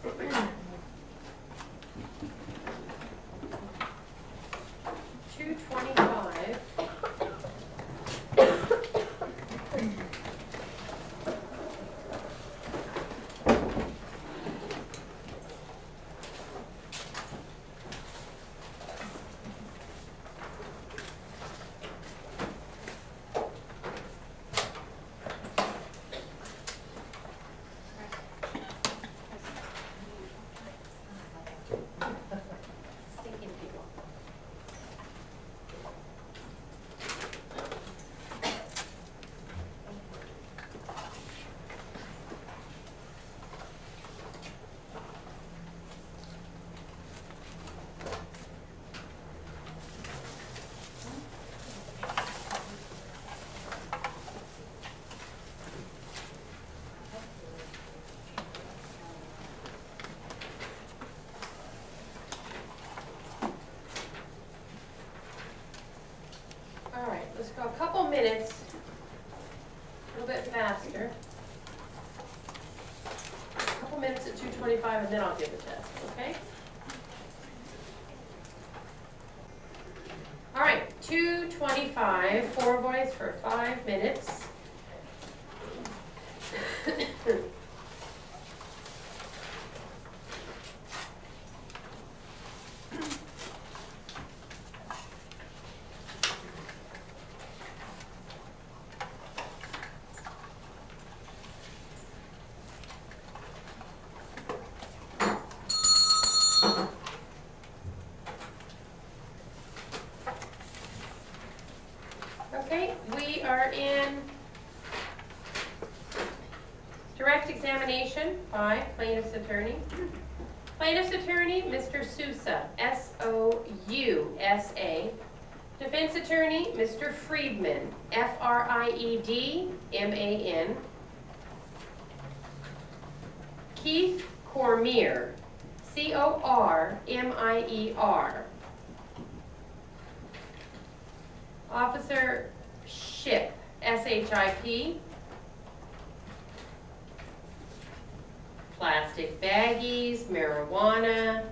225. All right, let's go a couple minutes, a little bit faster. A couple minutes at 2:25 and then I'll give the test, okay? All right, 2:25, 4 boys for 5 minutes. Okay, we are in direct examination by plaintiff's attorney. Plaintiff's attorney, Mr. Sousa, S-O-U-S-A. Defense attorney, Mr. Friedman, F-R-I-E-D-M-A-N. Keith Cormier, C-O-R-M-I-E-R. Officer Ship, S-H-I-P. Plastic baggies, marijuana.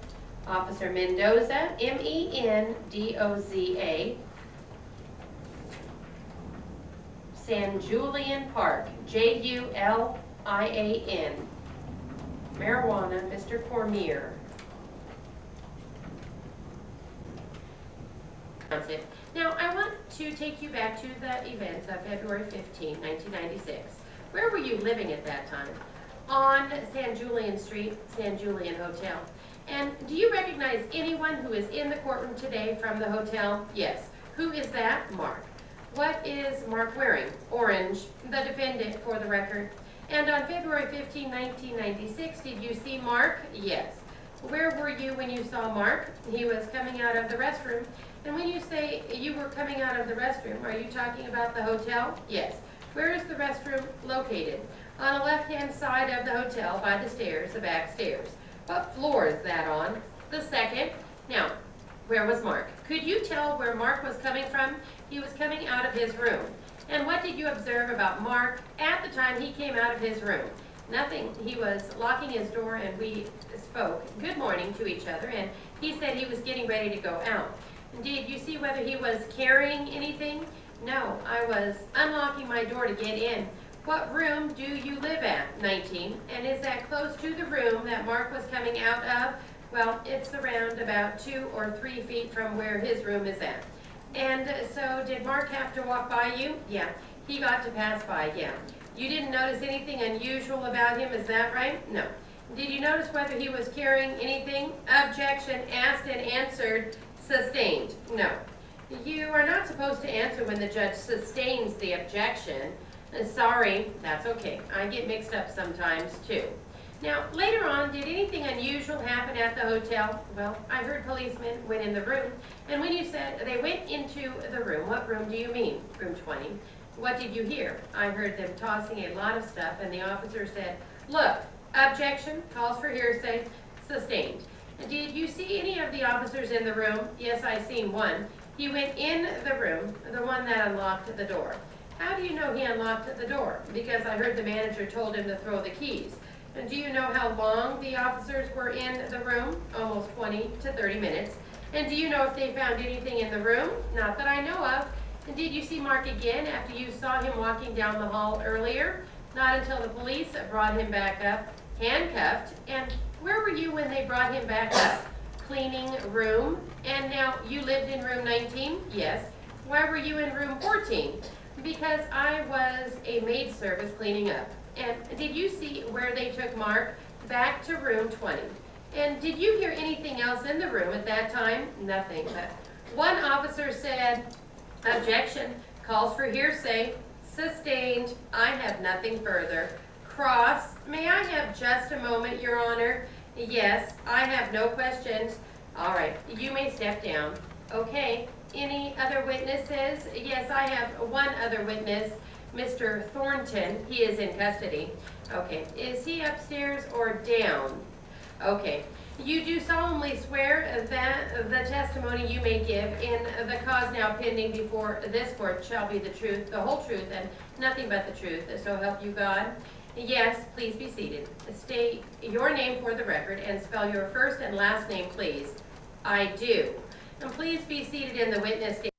Officer Mendoza, M-E-N-D-O-Z-A. San Julian Park, J-U-L-I-A-N. Marijuana, Mr. Cormier. That's it. Now, I want to take you back to the events of February 15, 1996. Where were you living at that time? On San Julian Street, San Julian Hotel. And do you recognize anyone who is in the courtroom today from the hotel? Yes. Who is that? Mark. What is Mark wearing? Orange, the defendant for the record. And on February 15, 1996, did you see Mark? Yes. Where were you when you saw Mark? He was coming out of the restroom. And when you say you were coming out of the restroom, are you talking about the hotel? Yes. Where is the restroom located? On the left-hand side of the hotel by the stairs, the back stairs. What floor is that on? The second. Now, where was Mark? Could you tell where Mark was coming from? He was coming out of his room. And what did you observe about Mark at the time he came out of his room? Nothing. He was locking his door and we spoke good morning to each other, and he said he was getting ready to go out. Did you see whether he was carrying anything? No, I was unlocking my door to get in. What room do you live at? 19. And is that close to the room that Mark was coming out of? Well, it's around about 2 or 3 feet from where his room is at. And so did Mark have to walk by you? Yeah. He got to pass by, yeah. You didn't notice anything unusual about him, is that right? No. Did you notice whether he was carrying anything? Objection, asked and answered, sustained. No. You are not supposed to answer when the judge sustains the objection. Sorry, that's okay. I get mixed up sometimes too. Now, later on, did anything unusual happen at the hotel? Well, I heard policemen went in the room, and when you said they went into the room, what room do you mean? Room 20. What did you hear? I heard them tossing a lot of stuff, and the officer said, look, objection, calls for hearsay, sustained. Did you see any of the officers in the room? Yes, I seen one. He went in the room, the one that unlocked the door. How do you know he unlocked the door? Because I heard the manager told him to throw the keys. And do you know how long the officers were in the room? Almost 20 to 30 minutes. And do you know if they found anything in the room? Not that I know of. And did you see Mark again after you saw him walking down the hall earlier? Not until the police brought him back up, handcuffed. And where were you when they brought him back up? Cleaning room. And now you lived in room 19? Yes. Why were you in room 14? Because I was a maid service cleaning up. And did you see where they took Mark? Back to room 20. And did you hear anything else in the room at that time? Nothing. But one officer said, objection, calls for hearsay, sustained, I have nothing further. Cross, may I have just a moment, Your Honor? Yes, I have no questions. All right, you may step down. Okay, any other witnesses? Yes, I have one other witness, Mr. Thornton. He is in custody. Okay, is he upstairs or down? Okay, you do solemnly swear that the testimony you may give in the cause now pending before this court shall be the truth, the whole truth, and nothing but the truth, so help you God? Yes, please be seated. State your name for the record and spell your first and last name, please. I do. And please be seated in the witness stand.